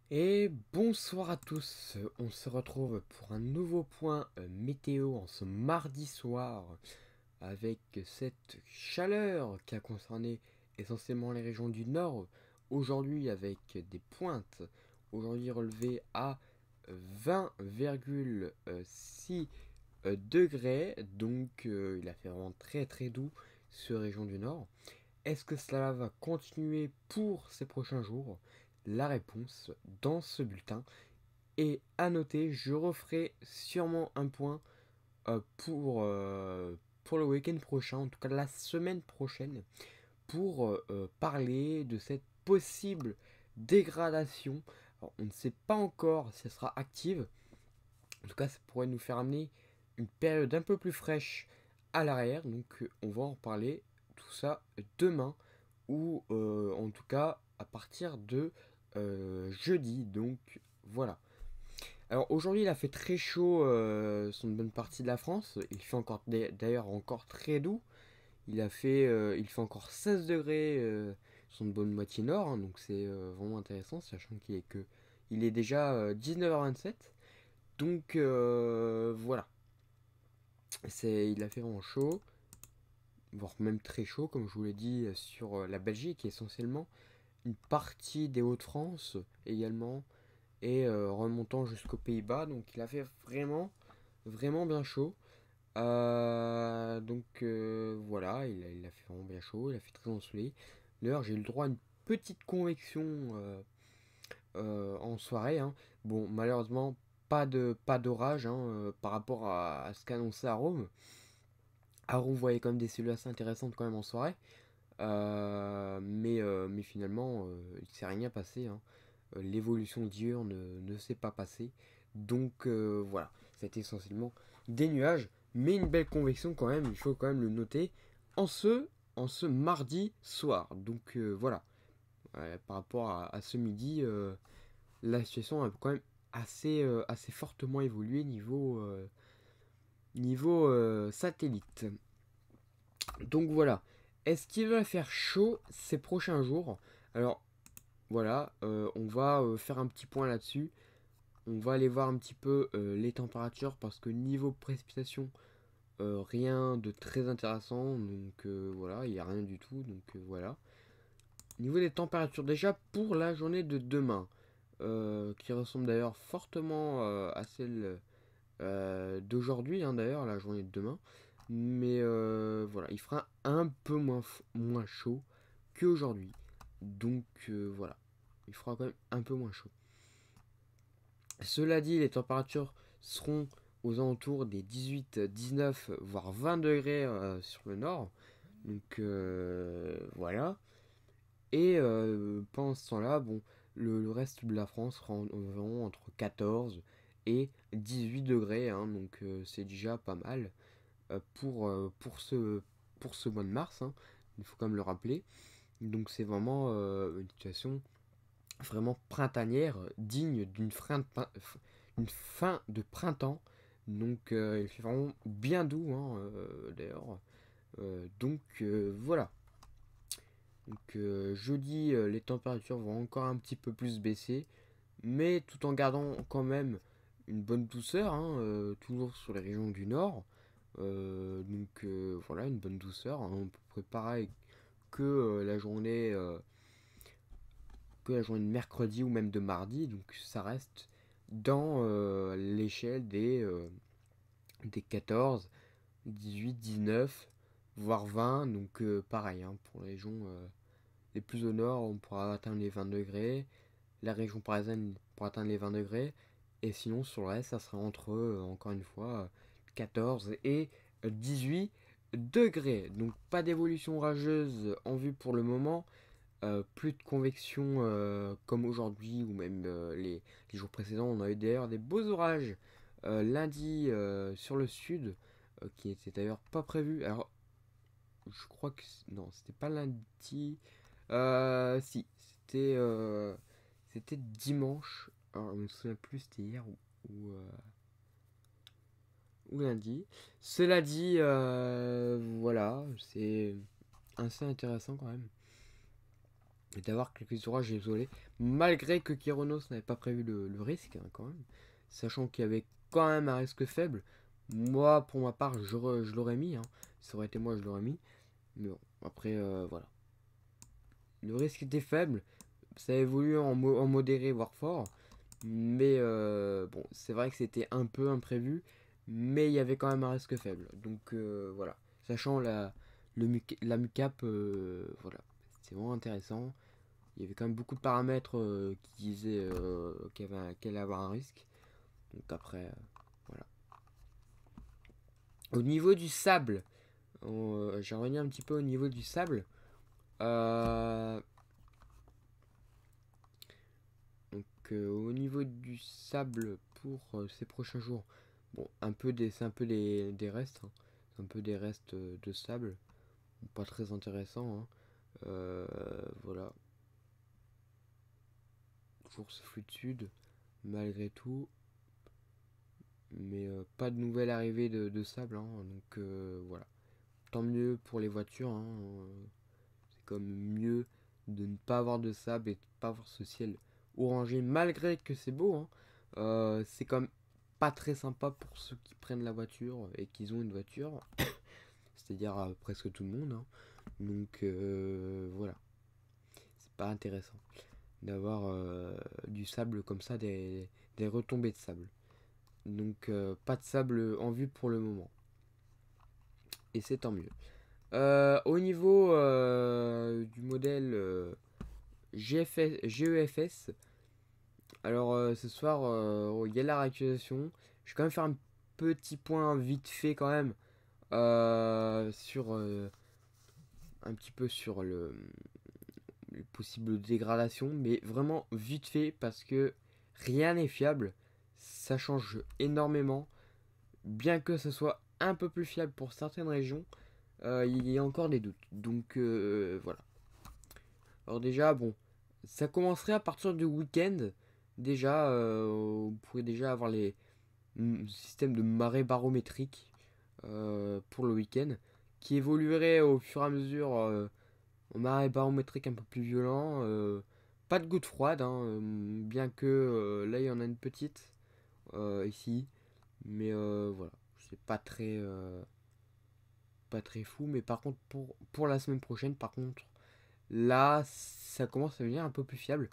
Et bonsoir à tous, on se retrouve pour un nouveau point météo en ce mardi soir avec cette chaleur qui a concerné essentiellement les régions du nord. Aujourd'hui avec des pointes, aujourd'hui relevées à 20,6 degrés, donc il a fait vraiment très très doux sur les régions du nord. Est-ce que cela va continuer pour ces prochains jours? La réponse dans ce bulletin. Et à noter, je referai sûrement un point pour le week-end prochain, en tout cas la semaine prochaine, pour parler de cette possible dégradation. Alors, on ne sait pas encore si elle sera active. En tout cas, ça pourrait nous faire amener une période un peu plus fraîche à l'arrière. Donc, on va en reparler tout ça demain ou en tout cas à partir de jeudi. Donc, voilà. Alors aujourd'hui, il a fait très chaud sur une bonne partie de la France. Il fait encore d'ailleurs encore très doux. Il fait encore 16 degrés sur une bonne moitié nord, hein, donc c'est vraiment intéressant, sachant il est déjà 19h27. Donc voilà, il a fait vraiment chaud, voire même très chaud, comme je vous l'ai dit, sur la Belgique, essentiellement une partie des Hauts-de-France également, et remontant jusqu'aux Pays-Bas. Donc il a fait vraiment, vraiment bien chaud. Voilà, il a fait vraiment bien chaud, il a fait très ensoleillé. D'ailleurs, j'ai eu le droit à une petite convection en soirée, hein. Bon, malheureusement, pas d'orage, hein, par rapport à ce qu'annonçait Arome. Arome voyait quand même des cellules assez intéressantes quand même en soirée. Mais finalement, il ne s'est rien passé, hein. L'évolution diurne ne s'est pas passée. Donc voilà, c'était essentiellement des nuages, mais une belle convection quand même, il faut quand même le noter, en ce mardi soir. Donc voilà. Par rapport à ce midi, la situation a quand même assez fortement évolué niveau satellite. Donc voilà. Est-ce qu'il va faire chaud ces prochains jours? Alors voilà, on va faire un petit point là-dessus. On va aller voir un petit peu les températures parce que niveau précipitation, rien de très intéressant. Donc voilà, il n'y a rien du tout. Donc voilà. Niveau des températures, déjà pour la journée de demain, qui ressemble d'ailleurs fortement à celle d'aujourd'hui, hein, d'ailleurs, la journée de demain. Mais voilà, il fera un peu moins chaud qu'aujourd'hui. Donc voilà, il fera quand même un peu moins chaud. Cela dit, les températures seront aux alentours des 18, 19, voire 20 degrés sur le nord. Donc voilà. Et pendant ce temps-là, bon, le reste de la France sera environ entre 14 et 18 degrés, hein, donc c'est déjà pas mal pour ce mois de mars, hein, il faut quand même le rappeler. Donc c'est vraiment une situation vraiment printanière, digne une fin de printemps. Donc il fait vraiment bien doux, hein, d'ailleurs. Donc voilà. Donc jeudi, les températures vont encore un petit peu plus baisser, mais tout en gardant quand même une bonne douceur, hein, toujours sur les régions du nord. Voilà, une bonne douceur, hein, à peu près pareil que la journée de mercredi ou même de mardi. Donc ça reste dans l'échelle des 14, 18, 19, voire 20. Donc pareil, hein, pour les régions les plus au nord, on pourra atteindre les 20 degrés. La région parisienne pour atteindre les 20 degrés. Et sinon, sur le reste, ça sera entre, encore une fois, 14 et 18 degrés. Donc pas d'évolution orageuse en vue pour le moment. Plus de convection comme aujourd'hui ou même les jours précédents. On a eu d'ailleurs des beaux orages lundi sur le sud qui n'étaient d'ailleurs pas prévus. Alors je crois que... Non, c'était pas lundi. Si, c'était dimanche. Alors, je me souviens plus, c'était hier ou lundi. Cela dit, voilà, c'est assez intéressant quand même. et d'avoir quelques orages isolés, malgré que Kyronos n'avait pas prévu le risque, hein, quand même, sachant qu'il y avait quand même un risque faible. Moi, pour ma part, je l'aurais mis, hein. Ça aurait été moi, je l'aurais mis. Mais bon, après, voilà. Le risque était faible, ça évolue en modéré, voire fort. Mais bon, c'est vrai que c'était un peu imprévu, mais il y avait quand même un risque faible. Donc voilà. Sachant la MUCAP, voilà. C'est vraiment intéressant. Il y avait quand même beaucoup de paramètres qui disaient qu'elle allait avoir un risque. Donc après, voilà. Au niveau du sable, j'ai revenu un petit peu au niveau du sable. Euh, au niveau du sable pour ces prochains jours, bon, c'est un peu des restes, hein. C'est un peu des restes de sable, pas très intéressant, hein. Voilà, toujours ce flux de sud, malgré tout, mais pas de nouvelle arrivée de sable, hein. Donc voilà, tant mieux pour les voitures, hein. C'est comme mieux de ne pas avoir de sable et de ne pas avoir ce ciel orangé, malgré que c'est beau, hein. C'est comme pas très sympa pour ceux qui prennent la voiture et qui ont une voiture, c'est-à-dire presque tout le monde, hein. Donc voilà, c'est pas intéressant d'avoir du sable comme ça, des retombées de sable. Donc pas de sable en vue pour le moment. Et c'est tant mieux. Au niveau du modèle GEFS, alors ce soir, il y a la réactualisation. Je vais quand même faire un petit point vite fait quand même sur un petit peu sur les possibles dégradations, mais vraiment vite fait parce que rien n'est fiable. Ça change énormément. Bien que ce soit un peu plus fiable pour certaines régions, il y a encore des doutes. Donc voilà. Alors déjà, bon, ça commencerait à partir du week-end. Déjà, vous pourrez déjà avoir les systèmes de marée barométrique pour le week-end, qui évoluerait au fur et à mesure en marée barométrique un peu plus violent. Pas de gouttes froides, hein, bien que là il y en a une petite ici, mais voilà, c'est pas très fou. Mais par contre, pour la semaine prochaine, par contre, là ça commence à devenir un peu plus fiable,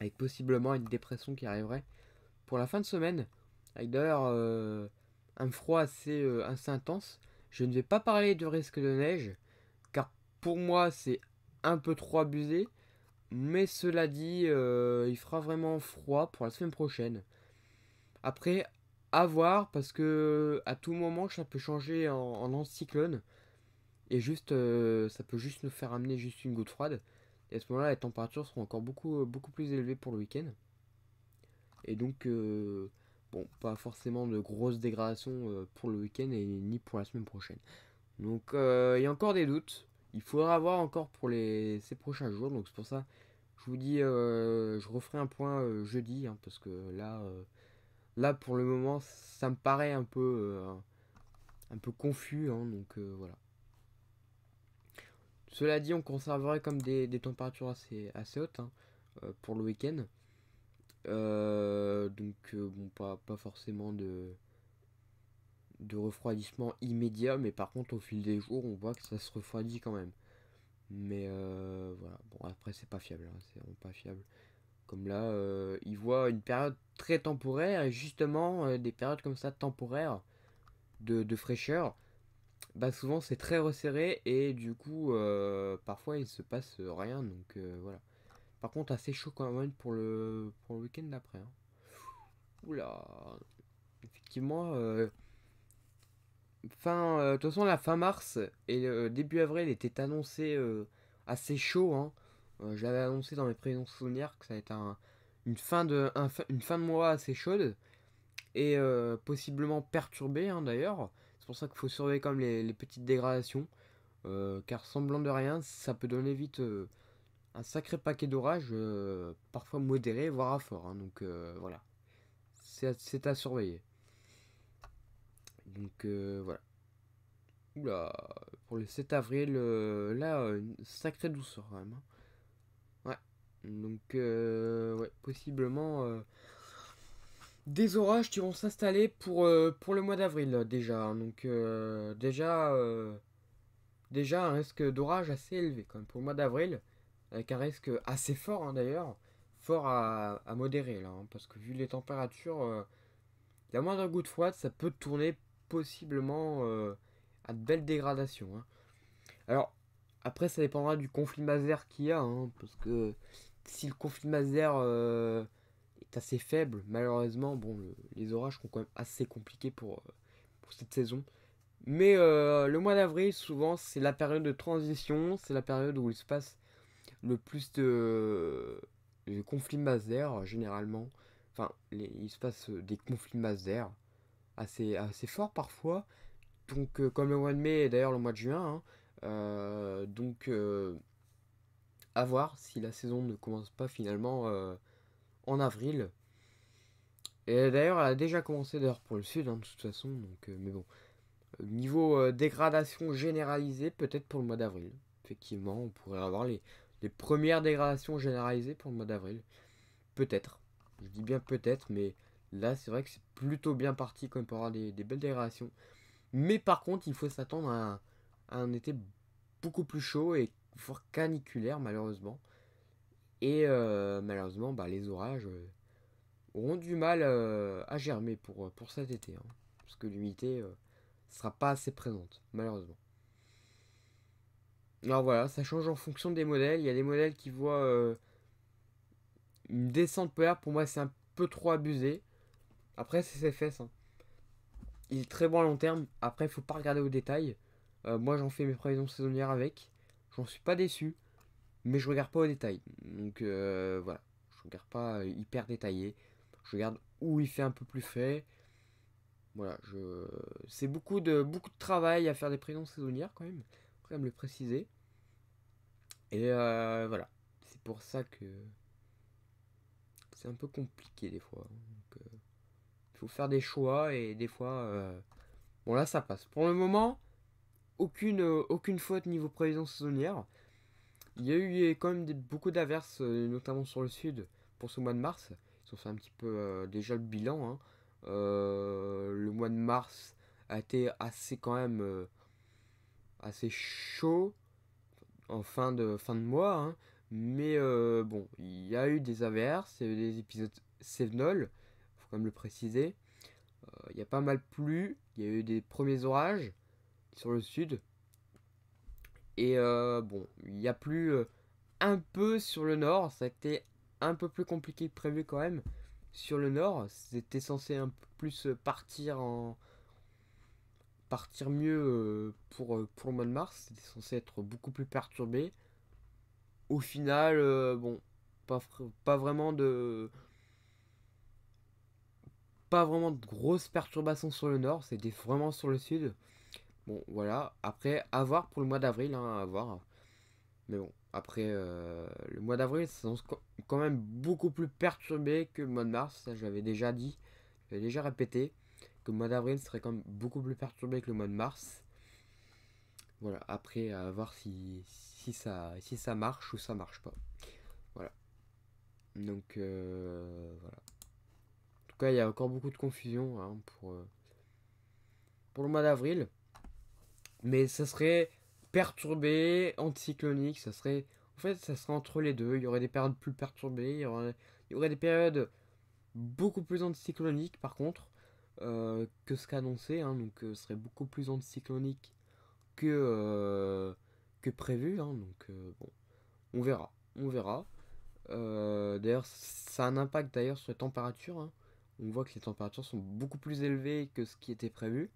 avec possiblement une dépression qui arriverait pour la fin de semaine, avec d'ailleurs un froid assez intense. Je ne vais pas parler de risque de neige, car pour moi c'est un peu trop abusé. Mais cela dit, il fera vraiment froid pour la semaine prochaine. Après, à voir, parce que à tout moment, ça peut changer en anticyclone. Et juste, ça peut juste nous faire amener juste une goutte froide. Et à ce moment-là, les températures seront encore beaucoup plus élevées pour le week-end. Et donc, bon, pas forcément de grosses dégradations pour le week-end et ni pour la semaine prochaine. Donc, il y a encore des doutes. Il faudra voir encore pour ces prochains jours. Donc, c'est pour ça, je vous dis, je referai un point jeudi, hein, parce que là, pour le moment, ça me paraît un peu confus, hein, donc voilà. Cela dit, on conserverait comme des températures assez hautes, hein, pour le week-end. Donc, bon, pas forcément de refroidissement immédiat, mais par contre, au fil des jours, on voit que ça se refroidit quand même. Mais voilà, bon, après, c'est pas fiable, hein, c'est vraiment pas fiable. Comme là, il voit une période très temporaire, et justement, des périodes comme ça temporaires de fraîcheur, bah souvent c'est très resserré, et du coup, parfois il se passe rien, donc voilà. Par contre, assez chaud quand même pour le week-end d'après, hein. Oula, effectivement, de toute façon, la fin mars et début avril était annoncé assez chaud, hein. Je l'avais annoncé dans mes précédents souvenirs que ça allait être une fin de mois assez chaude et possiblement perturbée, hein, d'ailleurs. C'est pour ça qu'il faut surveiller comme les petites dégradations, car semblant de rien, ça peut donner vite un sacré paquet d'orages, parfois modérés, voire à fort, hein. Donc voilà, c'est à surveiller. Donc voilà. Oula, pour le 7 avril, là, une sacrée douceur quand même, hein. Donc, ouais, possiblement des orages qui vont s'installer pour le mois d'avril déjà. Donc, déjà un risque d'orage assez élevé quand même pour le mois d'avril, avec un risque assez fort hein, d'ailleurs, fort à modérer là, hein, parce que vu les températures, la moindre goutte froide, ça peut tourner possiblement à de belles dégradations. Hein. Alors, après, ça dépendra du conflit Maser qu'il y a, hein, parce que si le conflit Maser est assez faible, malheureusement, bon, les orages sont quand même assez compliqués pour cette saison. Mais le mois d'avril, souvent, c'est la période de transition, c'est la période où il se passe le plus de conflits Maser, généralement. Enfin, il se passe des conflits Maser assez forts parfois. Donc, comme le mois de mai et d'ailleurs le mois de juin. Hein. Donc, à voir si la saison ne commence pas finalement en avril. Et d'ailleurs, elle a déjà commencé d'ailleurs pour le sud, hein, de toute façon. Donc, mais bon, niveau dégradation généralisée, peut-être pour le mois d'avril. Effectivement, on pourrait avoir les premières dégradations généralisées pour le mois d'avril. Peut-être. Je dis bien peut-être, mais là, c'est vrai que c'est plutôt bien parti quand même pour avoir des belles dégradations. Mais par contre, il faut s'attendre à un été beaucoup plus chaud et voire caniculaire, malheureusement. Et malheureusement, bah, les orages auront du mal à germer pour cet été. Hein, parce que l'humidité sera pas assez présente, malheureusement. Alors voilà, ça change en fonction des modèles. Il y a des modèles qui voient une descente polaire. Pour moi, c'est un peu trop abusé. Après, c'est ses fesses. Hein. Il est très bon à long terme. Après, il faut pas regarder au détail. Moi, j'en fais mes prévisions saisonnières avec. J'en suis pas déçu. Mais je regarde pas au détail. Donc voilà. Je regarde pas hyper détaillé. Je regarde où il fait un peu plus frais. Voilà. C'est beaucoup de travail à faire des prévisions saisonnières quand même. Faut quand même le préciser. Et voilà. C'est pour ça que c'est un peu compliqué des fois. Donc, il faut faire des choix et des fois. Bon là ça passe. Pour le moment, aucune faute niveau prévision saisonnière. Il y a eu quand même beaucoup d'averses, notamment sur le sud, pour ce mois de mars. Ils ont fait un petit peu déjà le bilan. Hein. Le mois de mars a été assez quand même assez chaud en fin de mois. Hein. Mais bon, il y a eu des averses, il y a eu des épisodes Sévenol, faut quand même le préciser. Il y a pas mal plu, il y a eu des premiers orages sur le sud. Et bon, il y a plu un peu sur le nord, ça a été un peu plus compliqué que prévu quand même. Sur le nord, c'était censé un peu plus partir mieux pour le mois de mars, c'était censé être beaucoup plus perturbé. Au final, bon, pas, pas vraiment de pas vraiment de grosses perturbations sur le nord, c'était vraiment sur le sud. Bon, voilà. Après, à voir pour le mois d'avril, hein, à voir. Mais bon, après, le mois d'avril, c'est quand même beaucoup plus perturbé que le mois de mars. Ça, j'avais déjà dit, j'avais déjà répété que le mois d'avril serait quand même beaucoup plus perturbé que le mois de mars. Voilà, après, à voir si ça marche ou ça marche pas. Voilà. Donc, voilà. En tout cas, il y a encore beaucoup de confusion hein, pour le mois d'avril. Mais ça serait perturbé, anticyclonique, ça serait. En fait, ça serait entre les deux. Il y aurait des périodes plus perturbées, il y aurait des périodes beaucoup plus anticycloniques par contre que ce qu'annoncé. Hein, donc, ce serait beaucoup plus anticyclonique que prévu. Hein, donc, bon, on verra. On verra. D'ailleurs, ça a un impact d'ailleurs sur les températures. Hein. On voit que les températures sont beaucoup plus élevées que ce qui était prévu.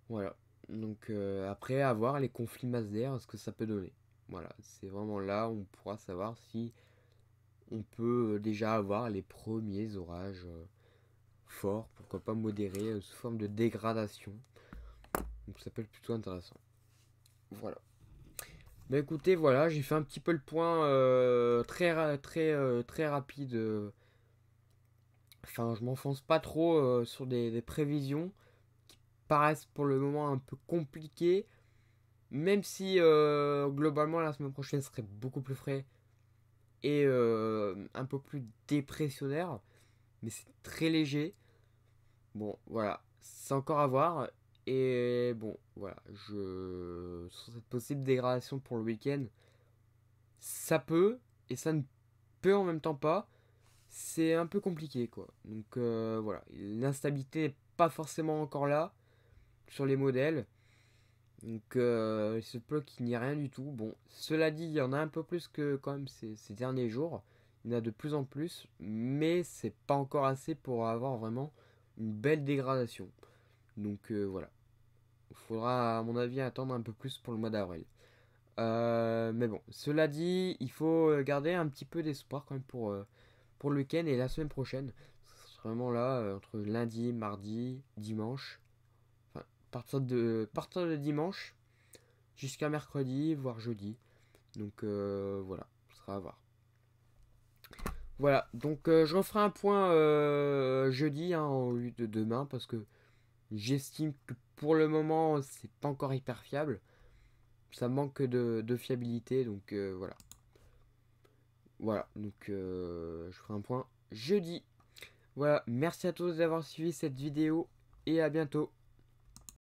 Voilà. Donc après, à voir les conflits masse d'air, ce que ça peut donner. Voilà, c'est vraiment là où on pourra savoir si on peut déjà avoir les premiers orages forts, pourquoi pas modérés, sous forme de dégradation. Donc ça peut être plutôt intéressant. Voilà. Mais écoutez, voilà, j'ai fait un petit peu le point très rapide. Enfin, je m'enfonce pas trop sur des prévisions qui paraissent pour le moment un peu compliquées. Même si globalement la semaine prochaine serait beaucoup plus frais et un peu plus dépressionnaire, mais c'est très léger. Bon, voilà, c'est encore à voir. Et bon, voilà, sur cette possible dégradation pour le week-end, ça peut, et ça ne peut en même temps pas. C'est un peu compliqué, quoi. Donc voilà, l'instabilité n'est pas forcément encore là sur les modèles. Donc il se peut qu'il n'y ait rien du tout. Bon, cela dit, il y en a un peu plus que quand même ces derniers jours. Il y en a de plus en plus, mais c'est pas encore assez pour avoir vraiment une belle dégradation. Donc voilà. Il faudra à mon avis attendre un peu plus pour le mois d'avril. Mais bon, cela dit, il faut garder un petit peu d'espoir quand même pour le week-end et la semaine prochaine. Ce sera vraiment là, entre lundi, mardi, dimanche. Enfin, partir de dimanche jusqu'à mercredi, voire jeudi. Donc voilà, ce sera à voir. Voilà, donc je referai un point jeudi hein, au lieu de demain parce que j'estime que pour le moment c'est pas encore hyper fiable. Ça manque de fiabilité, donc voilà. Voilà, donc je ferai un point jeudi. Voilà, merci à tous d'avoir suivi cette vidéo et à bientôt.